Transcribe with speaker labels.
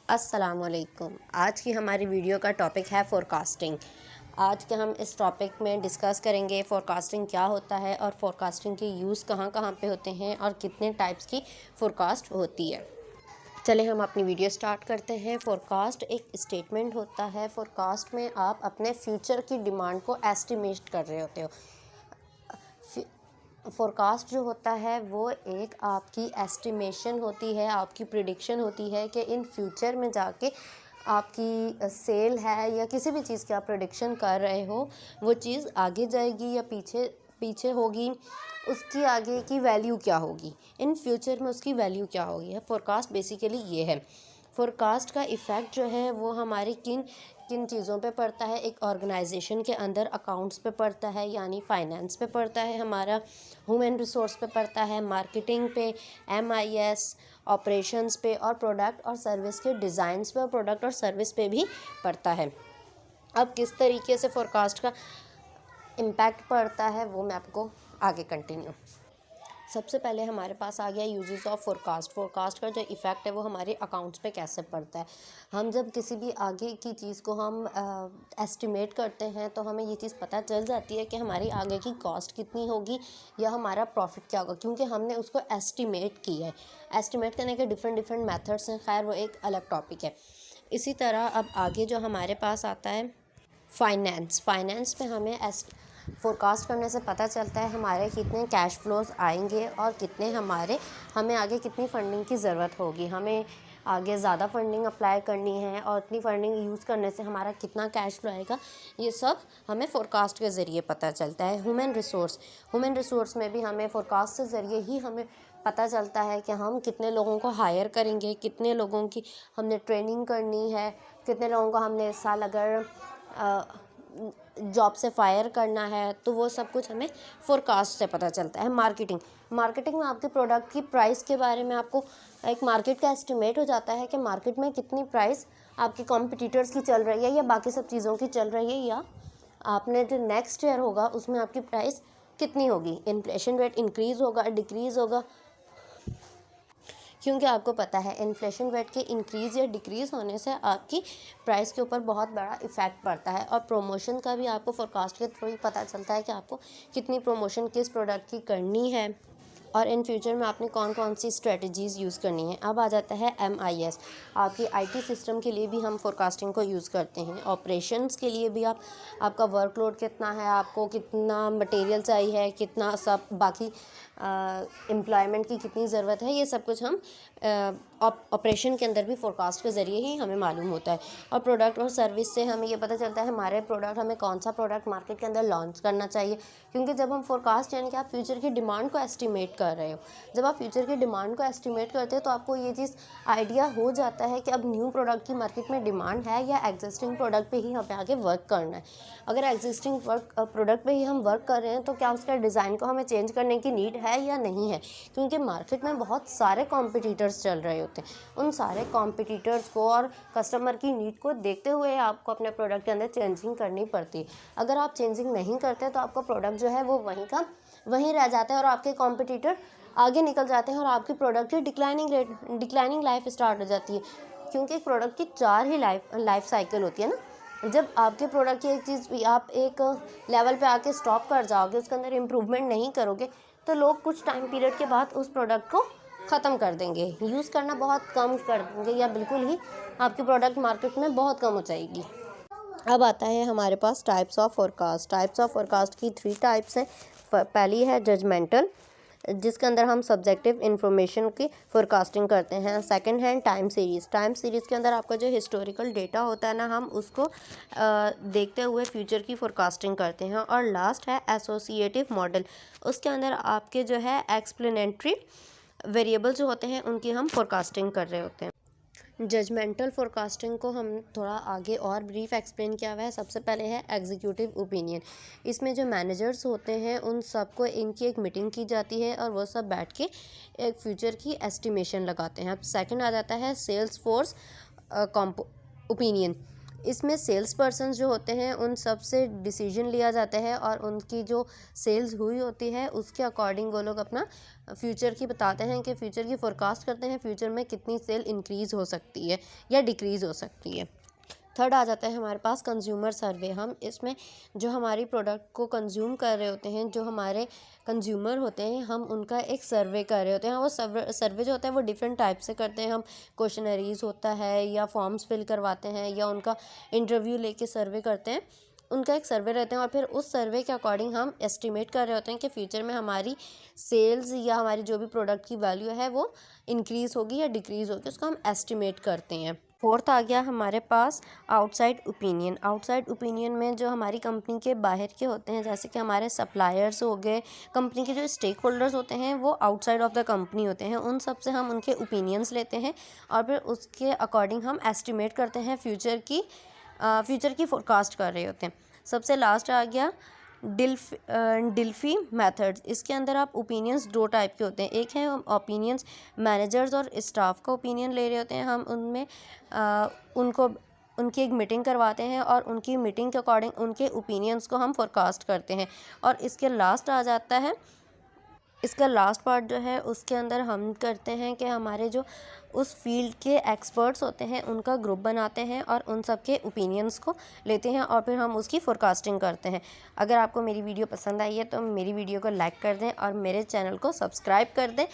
Speaker 1: अस्सलामुअलैकुम। आज की हमारी वीडियो का टॉपिक है फोरकास्टिंग। आज के हम इस टॉपिक में डिस्कस करेंगे फोरकास्टिंग क्या होता है और फोरकास्टिंग के यूज़ कहाँ कहाँ पे होते हैं और कितने टाइप्स की फोरकास्ट होती है। चले हम अपनी वीडियो स्टार्ट करते हैं। फोरकास्ट एक स्टेटमेंट होता है। फोरकास्ट में आप अपने फ्यूचर की डिमांड को एस्टिमेट कर रहे होते हो। फोरकास्ट जो होता है वो एक आपकी एस्टिमेशन होती है, आपकी प्रिडिक्शन होती है कि इन फ्यूचर में जाके आपकी सेल है या किसी भी चीज़ की आप प्रिडिक्शन कर रहे हो, वो चीज़ आगे जाएगी या पीछे पीछे होगी, उसकी आगे की वैल्यू क्या होगी, इन फ्यूचर में उसकी वैल्यू क्या होगी। फोरकास्ट बेसिकली ये है। फोरकास्ट का इफ़ेक्ट जो है वो हमारी किन किन चीज़ों पे पड़ता है। एक ऑर्गेनाइजेशन के अंदर अकाउंट्स पे पड़ता है, यानी फाइनेंस पे पड़ता है, हमारा ह्यूमन रिसोर्स पे पड़ता है, मार्केटिंग पे, MIS, ऑपरेशंस पे, और प्रोडक्ट और सर्विस के डिज़ाइंस पे और प्रोडक्ट और सर्विस पे भी पड़ता है। अब किस तरीके से फोरकास्ट का इम्पैक्ट पड़ता है वो मैं आपको आगे कंटिन्यू। सबसे पहले हमारे पास आ गया यूजेस ऑफ फोरकास्ट। फोरकास्ट का जो इफ़ेक्ट है वो हमारे अकाउंट्स पे कैसे पड़ता है। हम जब किसी भी आगे की चीज़ को हम एस्टिमेट करते हैं तो हमें ये चीज़ पता चल जाती है कि हमारी आगे की कॉस्ट कितनी होगी या हमारा प्रॉफिट क्या होगा, क्योंकि हमने उसको एस्टिमेट किया है। एस्टिमेट करने के डिफरेंट मेथड्स हैं, खैर वो एक अलग टॉपिक है। इसी तरह अब आगे जो हमारे पास आता है फाइनेंस में हमें फोरकास्ट करने से पता चलता है हमारे कितने कैश फ्लोज आएंगे और कितने हमें आगे कितनी फ़ंडिंग की ज़रूरत होगी। हमें आगे ज़्यादा फंडिंग अप्लाई करनी है और इतनी फंडिंग यूज़ करने से हमारा कितना कैश फ्लो आएगा, ये सब हमें फोरकास्ट के ज़रिए पता चलता है। ह्यूमन रिसोर्स में भी हमें फोरकास्ट के ज़रिए ही हमें पता चलता है कि हम कितने लोगों को हायर करेंगे, कितने लोगों की हमने ट्रेनिंग करनी है, कितने लोगों को हमने इस साल अगर जॉब से फायर करना है, तो वो सब कुछ हमें फोरकास्ट से पता चलता है। मार्केटिंग में आपके प्रोडक्ट की प्राइस के बारे में आपको एक मार्केट का एस्टिमेट हो जाता है कि मार्केट में कितनी प्राइस आपके कॉम्पिटिटर्स की चल रही है या बाकी सब चीज़ों की चल रही है, या आपने जो नेक्स्ट ईयर होगा उसमें आपकी प्राइस कितनी होगी, इन्फ्लेशन रेट इंक्रीज़ होगा डिक्रीज़ होगा, क्योंकि आपको पता है इन्फ्लेशन रेट के इंक्रीज़ या डिक्रीज़ होने से आपकी प्राइस के ऊपर बहुत बड़ा इफ़ेक्ट पड़ता है। और प्रमोशन का भी आपको फोरकास्ट के थ्रू ही पता चलता है कि आपको कितनी प्रमोशन किस प्रोडक्ट की करनी है और इन फ्यूचर में आपने कौन कौन सी स्ट्रेटजीज़ यूज़ करनी है। अब आ जाता है MIS। आपकी IT सिस्टम के लिए भी हम फोरकास्टिंग को यूज़ करते हैं। ऑपरेशंस के लिए भी आपका वर्कलोड कितना है, आपको कितना मटेरियल चाहिए, कितना सब बाकी एम्प्लॉयमेंट की कितनी ज़रूरत है, ये सब कुछ हम ऑपरेशन के अंदर भी फोरकास्ट के ज़रिए ही हमें मालूम होता है। और प्रोडक्ट और सर्विस से हमें ये पता चलता है हमें कौन सा प्रोडक्ट मार्केट के अंदर लॉन्च करना चाहिए, क्योंकि जब हम फोरकास्ट यानी कि आप फ्यूचर की डिमांड को एस्टिमेट कर रहे हो, जब आप फ्यूचर की डिमांड को एस्टिमेट करते हो तो आपको ये चीज़ आइडिया हो जाता है कि अब न्यू प्रोडक्ट की मार्केट में डिमांड है या एग्जिस्टिंग प्रोडक्ट पे ही हमें आगे वर्क करना है। अगर एग्जिस्टिंग प्रोडक्ट पे ही हम वर्क कर रहे हैं तो क्या उसका डिज़ाइन को हमें चेंज करने की नीड है या नहीं है, क्योंकि मार्केट में बहुत सारे कॉम्पिटिटर्स चल रहे होते हैं। उन सारे कॉम्पिटिटर्स को और कस्टमर की नीड को देखते हुए आपको अपने प्रोडक्ट के अंदर चेंजिंग करनी पड़ती है। अगर आप चेंजिंग नहीं करते तो आपका प्रोडक्ट जो है वो वहीं रह जाता है और आपके कॉम्पिटिटर आगे निकल जाते हैं और आपकी प्रोडक्ट की डिक्लाइनिंग लाइफ स्टार्ट हो जाती है, क्योंकि एक प्रोडक्ट की 4 ही लाइफ साइकिल होती है ना। जब आपके प्रोडक्ट की एक चीज़ आप एक लेवल पे आके स्टॉप कर जाओगे, उसके अंदर इम्प्रूवमेंट नहीं करोगे, तो लोग कुछ टाइम पीरियड के बाद उस प्रोडक्ट को ख़त्म कर देंगे, यूज़ करना बहुत कम कर देंगे या बिल्कुल ही आपकी प्रोडक्ट मार्केट में बहुत कम हो जाएगी। अब आता है हमारे पास टाइप्स ऑफ फोरकास्ट की 3 टाइप्स हैं। पहली है जजमेंटल, जिसके अंदर हम सब्जेक्टिव इन्फॉर्मेशन की फोरकास्टिंग करते हैं। सेकंड है टाइम सीरीज़ के अंदर आपका जो हिस्टोरिकल डेटा होता है ना, हम उसको देखते हुए फ्यूचर की फोरकास्टिंग करते हैं। और लास्ट है एसोसिएटिव मॉडल, उसके अंदर आपके जो है एक्सप्लेनेटरी वेरिएबल जो होते हैं उनकी हम फोरकास्टिंग कर रहे होते हैं। जजमेंटल फोरकास्टिंग को हम थोड़ा आगे और ब्रीफ एक्सप्लेन किया हुआ है। सबसे पहले है एग्जीक्यूटिव ओपिनियन। इसमें जो मैनेजर्स होते हैं उन सबको इनकी एक मीटिंग की जाती है और वो सब बैठ के एक फ्यूचर की एस्टिमेशन लगाते हैं। अब सेकंड आ जाता है सेल्स फोर्स ओपिनियन। इसमें सेल्स पर्सन जो होते हैं उन सब से डिसीजन लिया जाता है और उनकी जो सेल्स हुई होती है उसके अकॉर्डिंग वो लोग अपना फ्यूचर की बताते हैं कि फ्यूचर की फोरकास्ट करते हैं फ्यूचर में कितनी सेल इंक्रीज़ हो सकती है या डिक्रीज़ हो सकती है। थर्ड आ जाता है हमारे पास कंज्यूमर सर्वे। हम इसमें जो हमारी प्रोडक्ट को कंज्यूम कर रहे होते हैं, जो हमारे कंज्यूमर होते हैं, हम उनका एक सर्वे कर रहे होते हैं। वो सर्वे जो होता है वो डिफरेंट टाइप से करते हैं। हम क्वेश्चनरीज होता है या फॉर्म्स फिल करवाते हैं या उनका इंटरव्यू लेके सर्वे करते हैं। उनका एक सर्वे रहते हैं और फिर उस सर्वे के अकॉर्डिंग हम एस्टिमेट कर रहे होते हैं कि फ्यूचर में हमारी सेल्स या हमारी जो भी प्रोडक्ट की वैल्यू है वो इंक्रीज़ होगी या डिक्रीज़ होगी, उसको हम एस्टिमेट करते हैं। फोर्थ आ गया हमारे पास आउटसाइड ओपिनियन। आउटसाइड ओपिनियन में जो हमारी कंपनी के बाहर के होते हैं, जैसे कि हमारे सप्लायर्स हो गए, कंपनी के जो स्टेक होल्डर्स होते हैं वो आउटसाइड ऑफ द कंपनी होते हैं, उन सब से हम उनके ओपिनियंस लेते हैं और फिर उसके अकॉर्डिंग हम एस्टिमेट करते हैं फ्यूचर की फोरकास्ट कर रहे होते हैं। सबसे लास्ट आ गया डिल्फी मेथड्स। इसके अंदर आप ओपिनियंस दो टाइप के होते हैं। एक है हम ओपिनियंस मैनेजर्स और स्टाफ का ओपिनियन ले रहे होते हैं। हम उनमें उनको उनकी एक मीटिंग करवाते हैं और उनकी मीटिंग के अकॉर्डिंग उनके ओपिनियंस को हम फोरकास्ट करते हैं। और इसका लास्ट पार्ट जो है उसके अंदर हम करते हैं कि हमारे जो उस फील्ड के एक्सपर्ट्स होते हैं उनका ग्रुप बनाते हैं और उन सब के ओपिनियंस को लेते हैं और फिर हम उसकी फोरकास्टिंग करते हैं। अगर आपको मेरी वीडियो पसंद आई है तो मेरी वीडियो को लाइक कर दें और मेरे चैनल को सब्सक्राइब कर दें